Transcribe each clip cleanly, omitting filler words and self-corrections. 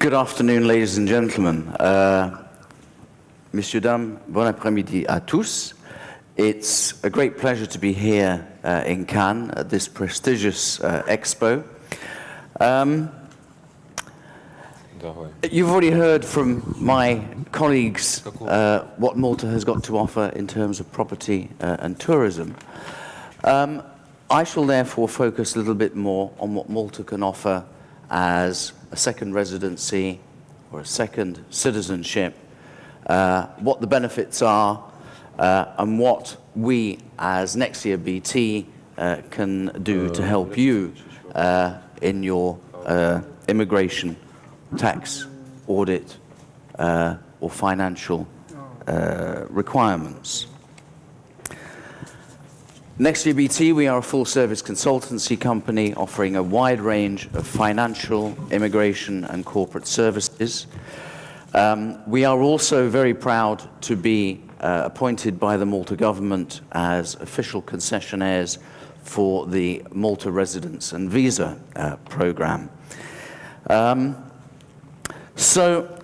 Good afternoon, ladies and gentlemen. Messieurs, dames, bon après-midi à tous. It's a great pleasure to be here in Cannes at this prestigious expo. You've already heard from my colleagues what Malta has got to offer in terms of property and tourism. I shall therefore focus a little bit more on what Malta can offer as a second residency or a second citizenship, what the benefits are, and what we as Nexia BT can do to help you in your immigration, tax, audit, or financial requirements. Nexia BT, we are a full-service consultancy company offering a wide range of financial, immigration, and corporate services. We are also very proud to be appointed by the Malta government as official concessionaires for the Malta Residence and Visa program. So,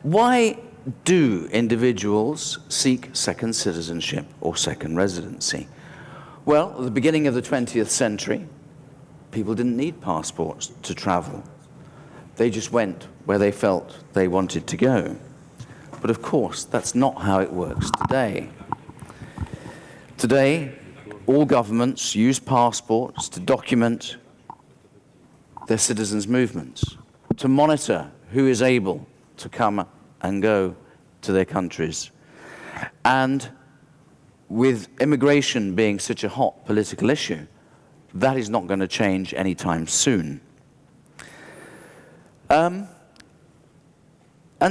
why do individuals seek second citizenship or second residency? Well, at the beginning of the 20th century, people didn't need passports to travel. They just went where they felt they wanted to go. But of course, that's not how it works today. Today, all governments use passports to document their citizens' movements, to monitor who is able to come and go to their countries. And with immigration being such a hot political issue, that is not going to change anytime soon. And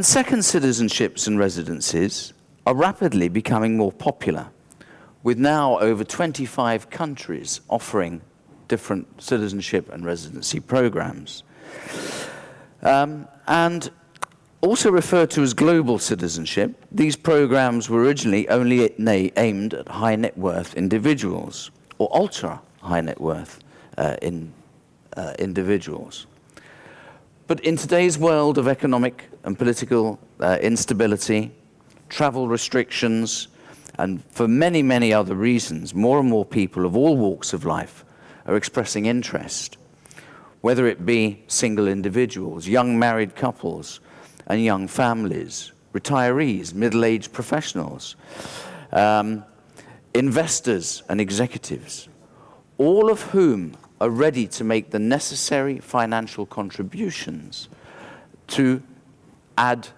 second citizenships and residencies are rapidly becoming more popular, with now over 25 countries offering different citizenship and residency programs. And also referred to as global citizenship, these programs were originally only aimed at high net worth individuals or ultra high net worth individuals. But in today's world of economic and political instability, travel restrictions, and for many, many other reasons, more and more people of all walks of life are expressing interest, whether it be single individuals, young married couples, and young families, retirees, middle-aged professionals, investors and executives, all of whom are ready to make the necessary financial contributions to add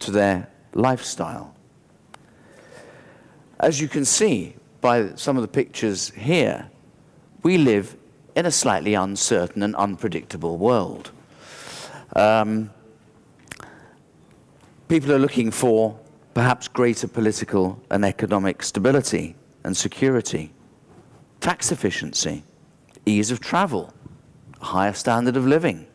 to their lifestyle. As you can see by some of the pictures here, we live in a slightly uncertain and unpredictable world. People are looking for perhaps greater political and economic stability and security, tax efficiency, ease of travel, a higher standard of living,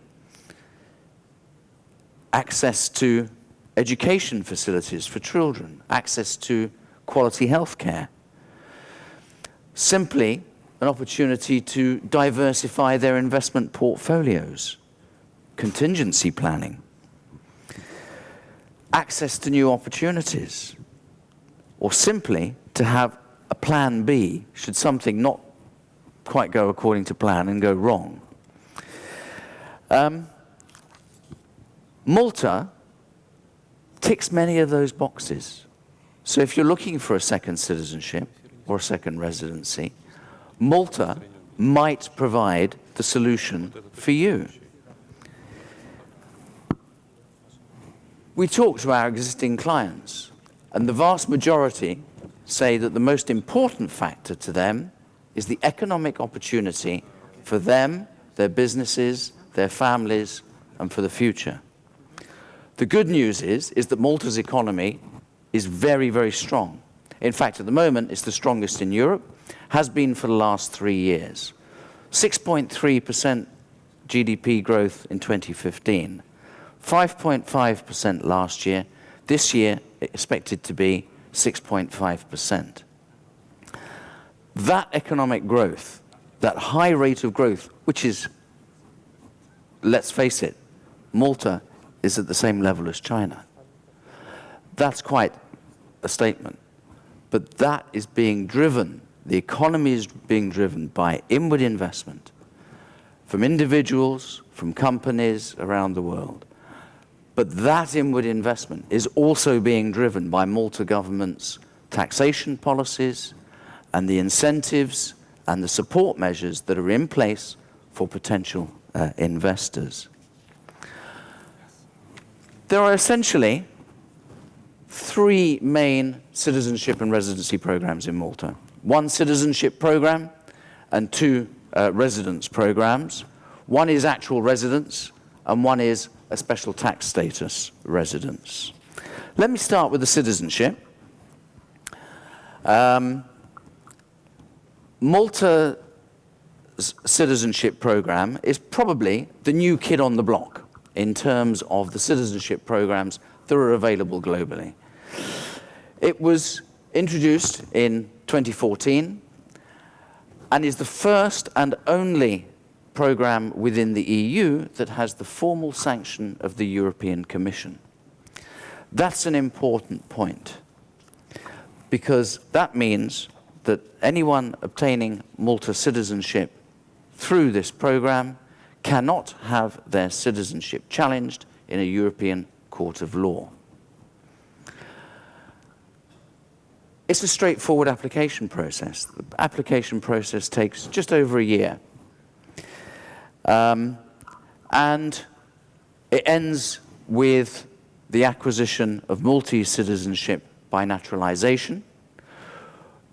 access to education facilities for children, access to quality health care, simply an opportunity to diversify their investment portfolios, contingency planning, access to new opportunities, or simply to have a plan B should something not quite go according to plan and go wrong. Malta ticks many of those boxes. So if you're looking for a second citizenship or a second residency, Malta might provide the solution for you. We talk to our existing clients, and the vast majority say that the most important factor to them is the economic opportunity for them, their businesses, their families, and for the future. The good news is that Malta's economy is very, very strong. In fact, at the moment, it's the strongest in Europe, has been for the last 3 years. 6.3% GDP growth in 2015. 5.5% last year. This year, expected to be 6.5%. That economic growth, that high rate of growth, which is let's face it, Malta is at the same level as China. That's quite a statement. But that is being driven, the economy is being driven by inward investment from individuals, from companies around the world. But that inward investment is also being driven by Malta government's taxation policies and the incentives and the support measures that are in place for potential investors. There are essentially three main citizenship and residency programs in Malta. One citizenship program and two residence programs. One is actual residence and one is a special tax status residence. Let me start with the citizenship. Malta's citizenship program is probably the new kid on the block in terms of the citizenship programs that are available globally. It was introduced in 2014 and is the first and only program within the EU that has the formal sanction of the European Commission. That's an important point, because that means that anyone obtaining Malta citizenship through this program cannot have their citizenship challenged in a European court of law. It's a straightforward application process. The application process takes just over a year. And it ends with the acquisition of Maltese citizenship by naturalization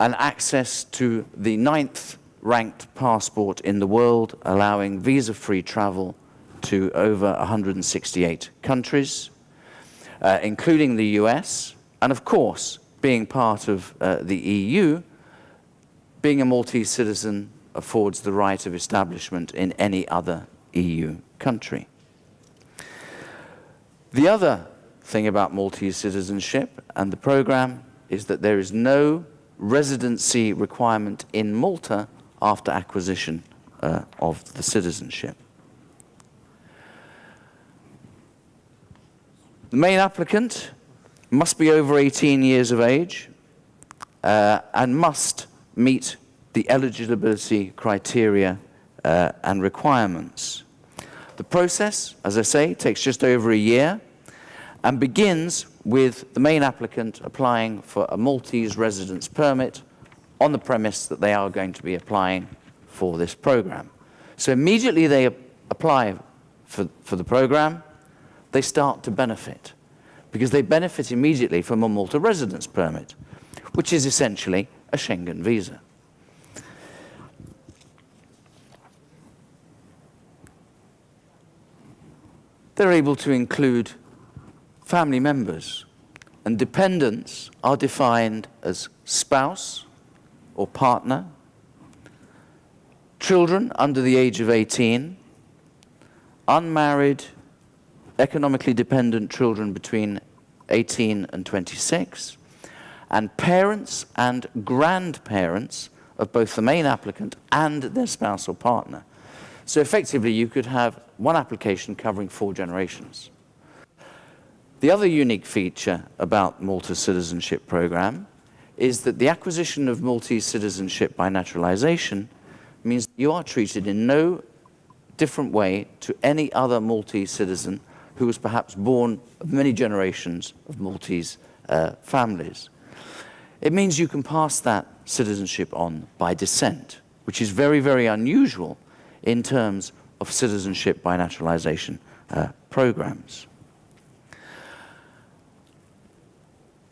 and access to the 9th ranked passport in the world, allowing visa-free travel to over 168 countries, including the US, and of course, being part of the EU, being a Maltese citizen affords the right of establishment in any other EU country. The other thing about Maltese citizenship and the program is that there is no residency requirement in Malta after acquisition of the citizenship. The main applicant must be over 18 years of age and must meet the eligibility criteria and requirements. The process, as I say, takes just over a year and begins with the main applicant applying for a Maltese residence permit on the premise that they are going to be applying for this program. So immediately they apply for the program, they start to benefit, because they benefit immediately from a Malta residence permit, which is essentially a Schengen visa. They're able to include family members, and dependents are defined as spouse or partner, children under the age of 18, unmarried, economically dependent children between 18 and 26, and parents and grandparents of both the main applicant and their spouse or partner. So effectively, you could have one application covering 4 generations. The other unique feature about Malta's citizenship program is that the acquisition of Maltese citizenship by naturalization means you are treated in no different way to any other Maltese citizen who was perhaps born of many generations of Maltese families. It means you can pass that citizenship on by descent, which is very, very unusual in terms of citizenship by naturalization programs.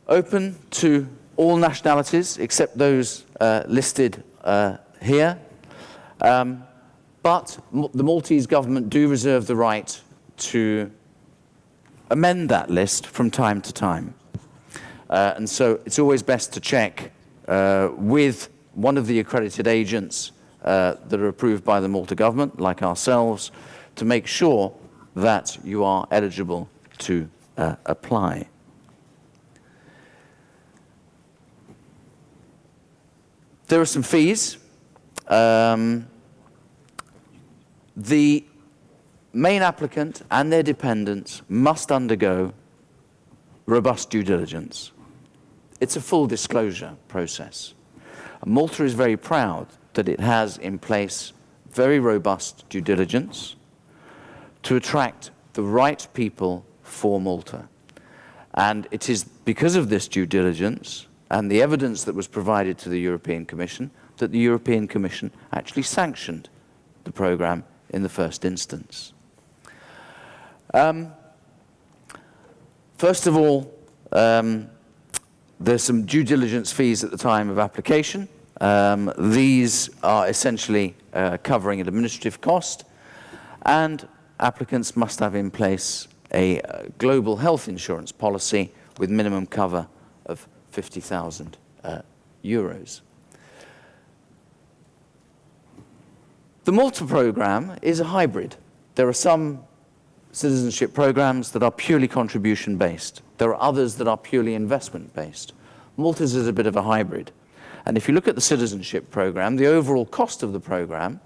Open to all nationalities except those listed here. But the Maltese government do reserve the right to amend that list from time to time. And so it's always best to check with one of the accredited agents that are approved by the Malta government, like ourselves, to make sure that you are eligible to apply. There are some fees. The main applicant and their dependents must undergo robust due diligence. It's a full disclosure process. And Malta is very proud that it has in place very robust due diligence to attract the right people for Malta. And it is because of this due diligence and the evidence that was provided to the European Commission that the European Commission actually sanctioned the programme in the first instance. First of all, there's some due diligence fees at the time of application. These are essentially covering an administrative cost, and applicants must have in place a global health insurance policy with minimum cover of 50,000 euros. The Malta programme is a hybrid. There are some citizenship programs that are purely contribution-based. There are others that are purely investment-based. Malta's is a bit of a hybrid. And if you look at the citizenship program, the overall cost of the program,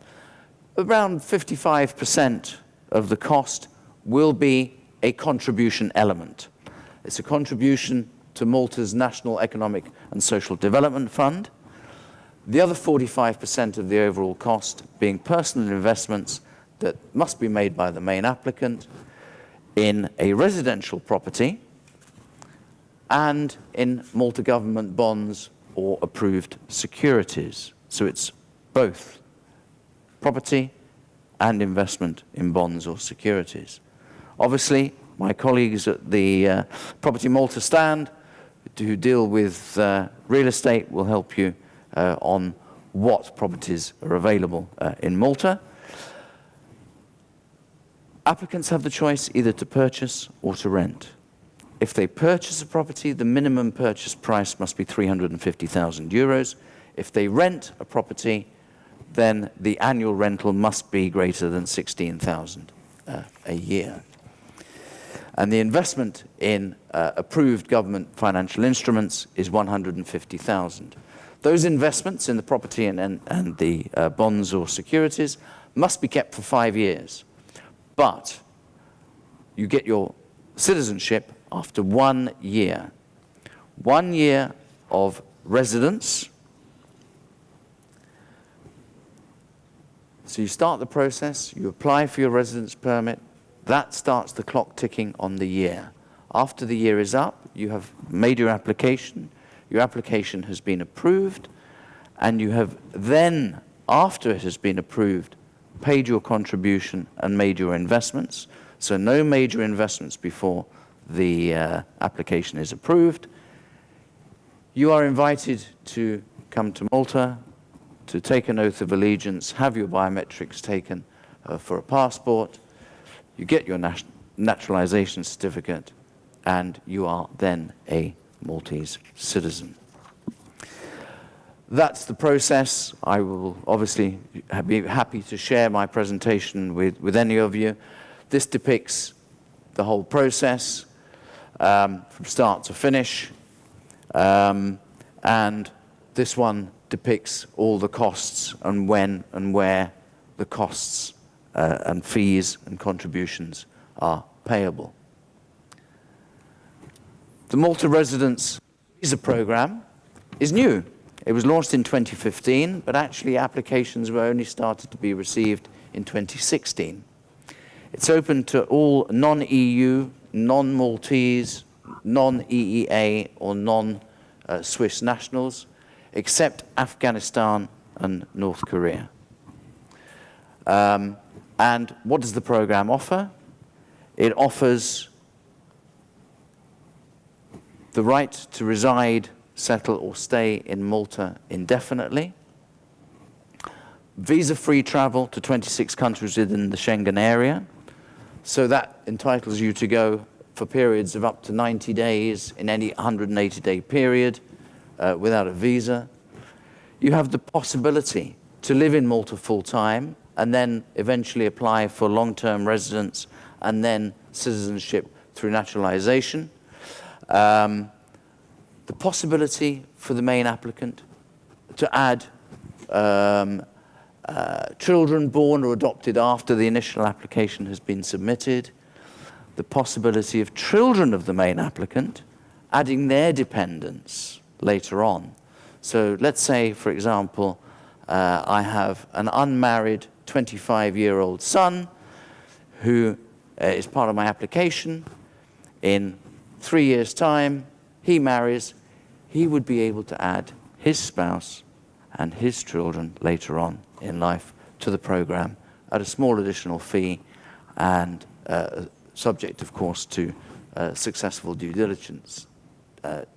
around 55% of the cost will be a contribution element. It's a contribution to Malta's National Economic and Social Development Fund. The other 45% of the overall cost being personal investments that must be made by the main applicant in a residential property and in Malta government bonds or approved securities. So it's both property and investment in bonds or securities. Obviously, my colleagues at the Property Malta stand who deal with real estate will help you on what properties are available in Malta. Applicants have the choice either to purchase or to rent. If they purchase a property, the minimum purchase price must be 350,000 euros. If they rent a property, then the annual rental must be greater than 16,000 a year. And the investment in approved government financial instruments is 150,000. Those investments in the property and the bonds or securities must be kept for 5 years. But you get your citizenship after 1 year. 1 year of residence. So you start the process, you apply for your residence permit, that starts the clock ticking on the year. After the year is up, you have made your application has been approved, and you have then, after it has been approved, paid your contribution and made your investments. So no major investments before the application is approved. You are invited to come to Malta to take an oath of allegiance, have your biometrics taken for a passport. You get your naturalization certificate, and you are then a Maltese citizen. That's the process. I will obviously be happy to share my presentation with any of you. This depicts the whole process from start to finish, and this one depicts all the costs and when and where the costs and fees and contributions are payable. The Malta Residence Visa Programme is new. It was launched in 2015, but actually applications were only started to be received in 2016. It's open to all non-EU, non-Maltese, non-EEA or non-Swiss nationals, except Afghanistan and North Korea. And what does the program offer? It offers the right to reside, settle or stay in Malta indefinitely, visa-free travel to 26 countries within the Schengen area, so that entitles you to go for periods of up to 90 days in any 180-day period without a visa. You have the possibility to live in Malta full-time and then eventually apply for long-term residence and then citizenship through naturalization. The possibility for the main applicant to add children born or adopted after the initial application has been submitted, the possibility of children of the main applicant adding their dependents later on. So let's say, for example, I have an unmarried 25-year-old son who is part of my application. In 3 years' time, he marries. He would be able to add his spouse and his children later on in life to the program at a small additional fee and subject, of course, to successful due diligence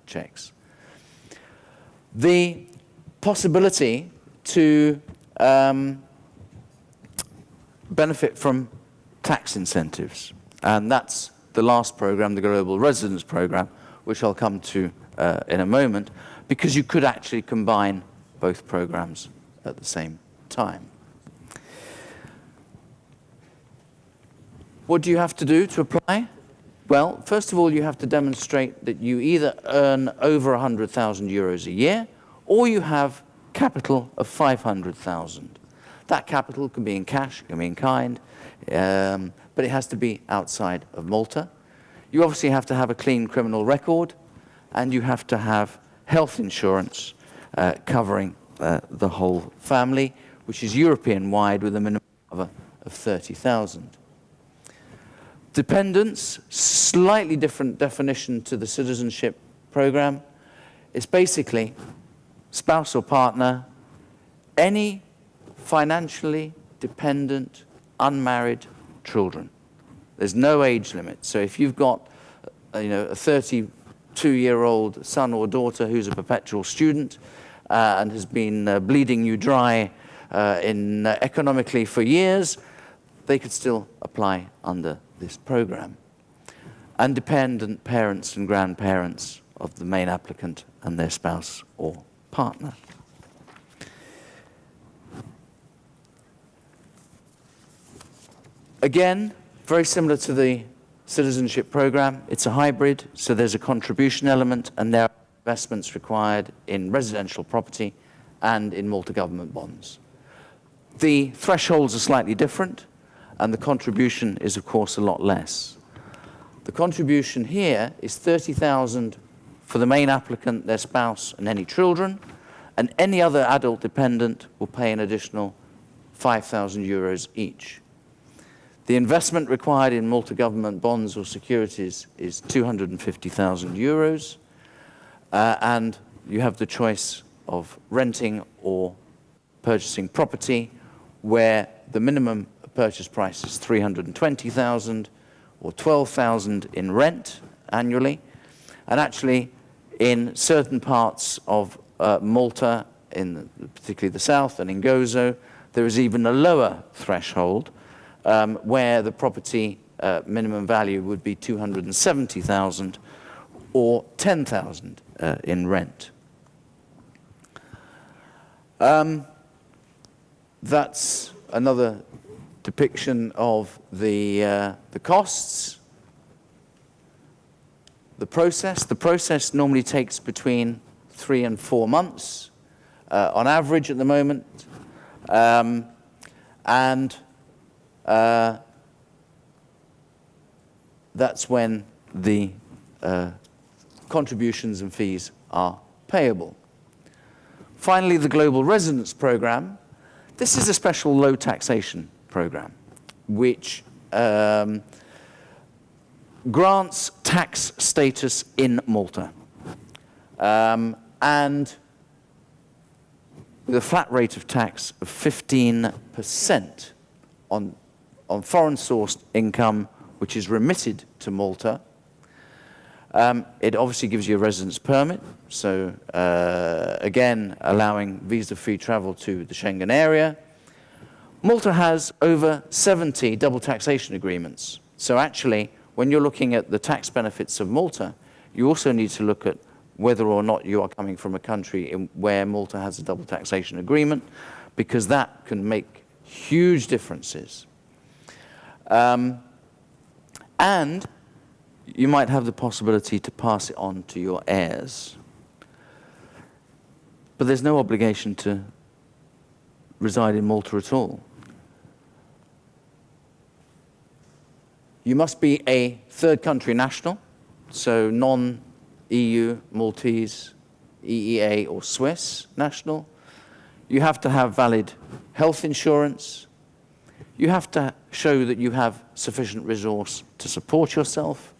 checks. The possibility to benefit from tax incentives, and that's the last program, the Global Residence Program, which I'll come to in a moment, because you could actually combine both programs at the same time. What do you have to do to apply? Well, first of all, you have to demonstrate that you either earn over 100,000 euros a year, or you have capital of 500,000. That capital can be in cash, can be in kind, but it has to be outside of Malta. You obviously have to have a clean criminal record, and you have to have health insurance covering the whole family, which is European-wide with a minimum of 30,000. Dependents, slightly different definition to the citizenship program. It's basically spouse or partner, any financially dependent, unmarried children. There's no age limit. So if you've got a 32-year-old son or daughter who's a perpetual student and has been bleeding you dry economically for years, they could still apply under this program. And dependent parents and grandparents of the main applicant and their spouse or partner. Again, very similar to the citizenship program, it's a hybrid, so there's a contribution element and there are investments required in residential property and in Malta government bonds. The thresholds are slightly different, and the contribution is, of course, a lot less. The contribution here is 30,000 for the main applicant, their spouse, and any children, and any other adult dependent will pay an additional 5,000 euros each. The investment required in Malta government bonds or securities is 250,000 euros, and you have the choice of renting or purchasing property where the minimum purchase price is 320,000 or 12,000 in rent annually. And actually, in certain parts of Malta, particularly the south and in Gozo, there is even a lower threshold where the property minimum value would be 270,000 or 10,000 in rent. That's another depiction of the costs. The process normally takes between 3 and 4 months on average at the moment. That's when the contributions and fees are payable. Finally, the Global Residence Program. This is a special low taxation program, which grants tax status in Malta. And with a flat rate of tax of 15% on foreign-sourced income, which is remitted to Malta. It obviously gives you a residence permit, so again, allowing visa-free travel to the Schengen area. Malta has over 70 double taxation agreements. So actually, when you're looking at the tax benefits of Malta, you also need to look at whether or not you are coming from a country where Malta has a double taxation agreement, because that can make huge differences. And you might have the possibility to pass it on to your heirs. But there's no obligation to reside in Malta at all. You must be a third country national, so non-EU, Maltese, EEA or Swiss national. You have to have valid health insurance. You have to show that you have sufficient resource to support yourself.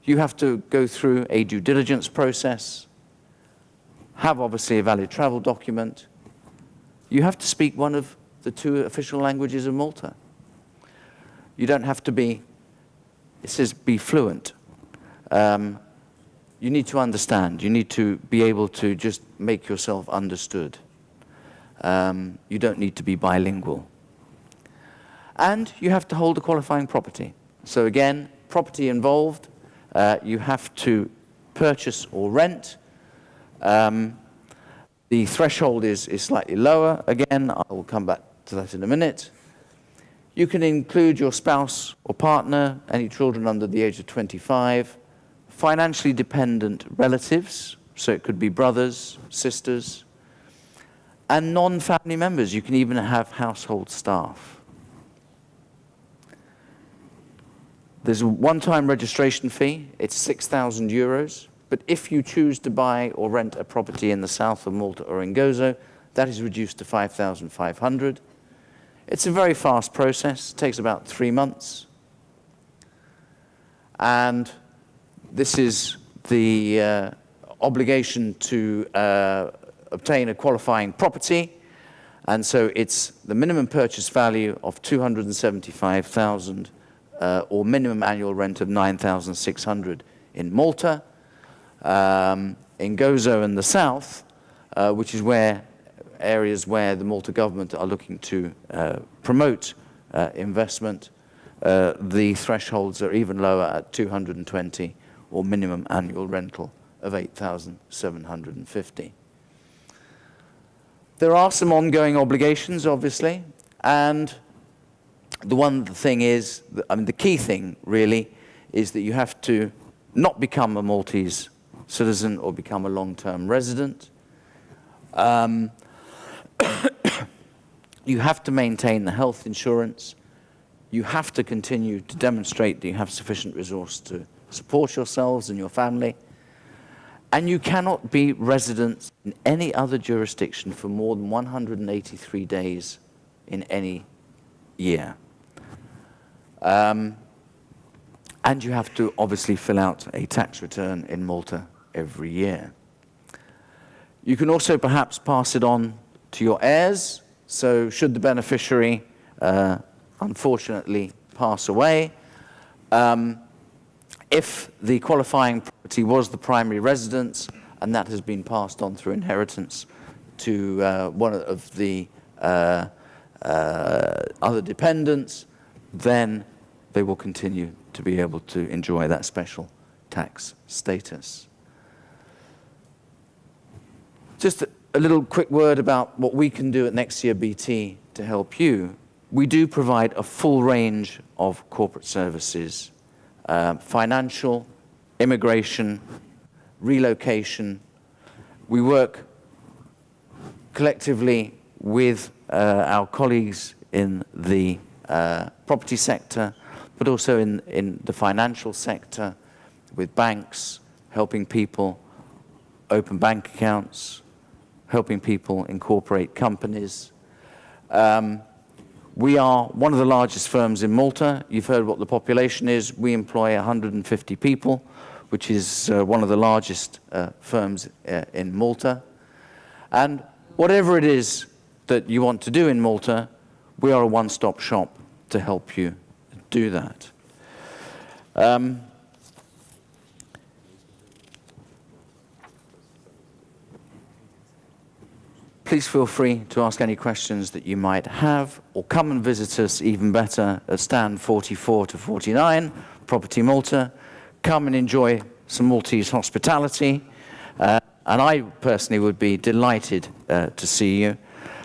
You have to go through a due diligence process, have obviously a valid travel document. You have to speak one of the 2 official languages of Malta. You don't have to be, it says be fluent. You need to understand. You need to be able to just make yourself understood. You don't need to be bilingual. And you have to hold a qualifying property. So again, property involved. You have to purchase or rent. The threshold is slightly lower. Again, I will come back to that in a minute. You can include your spouse or partner, any children under the age of 25, financially dependent relatives, so it could be brothers, sisters, and non-family members. You can even have household staff. There's a one-time registration fee. It's 6,000 euros. But if you choose to buy or rent a property in the south of Malta or in Gozo, that is reduced to 5,500. It's a very fast process. It takes about 3 months. And this is the obligation to obtain a qualifying property. And so it's the minimum purchase value of 275,000 or minimum annual rent of 9,600 in Malta. In Gozo in the south, which is areas where the Malta government are looking to promote investment, the thresholds are even lower at 220 or minimum annual rental of 8,750. There are some ongoing obligations, obviously, and the thing is, the key thing really is that you have to not become a Maltese citizen or become a long-term resident. You have to maintain the health insurance. You have to continue to demonstrate that you have sufficient resource to support yourselves and your family. And you cannot be residents in any other jurisdiction for more than 183 days in any year. And you have to obviously fill out a tax return in Malta every year. You can also perhaps pass it on to your heirs. So should the beneficiary unfortunately pass away, if the qualifying property was the primary residence and that has been passed on through inheritance to one of the other dependents, then they will continue to be able to enjoy that special tax status. Just a little quick word about what we can do at Nexia BT to help you. We do provide a full range of corporate services, financial, immigration, relocation. We work collectively with our colleagues in the property sector, but also in the financial sector, with banks, helping people open bank accounts, helping people incorporate companies. We are one of the largest firms in Malta. You've heard what the population is. We employ 150 people, which is one of the largest firms in Malta. And whatever it is that you want to do in Malta, we are a one-stop shop to help you do that. Please feel free to ask any questions that you might have, or come and visit us, even better, at stand 44 to 49, Property Malta. Come and enjoy some Maltese hospitality. And I personally would be delighted to see you.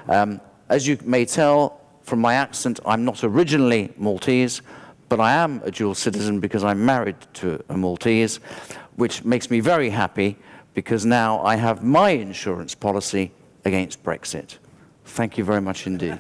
As you may tell from my accent, I'm not originally Maltese, but I am a dual citizen because I'm married to a Maltese, which makes me very happy because now I have my insurance policy against Brexit. Thank you very much indeed.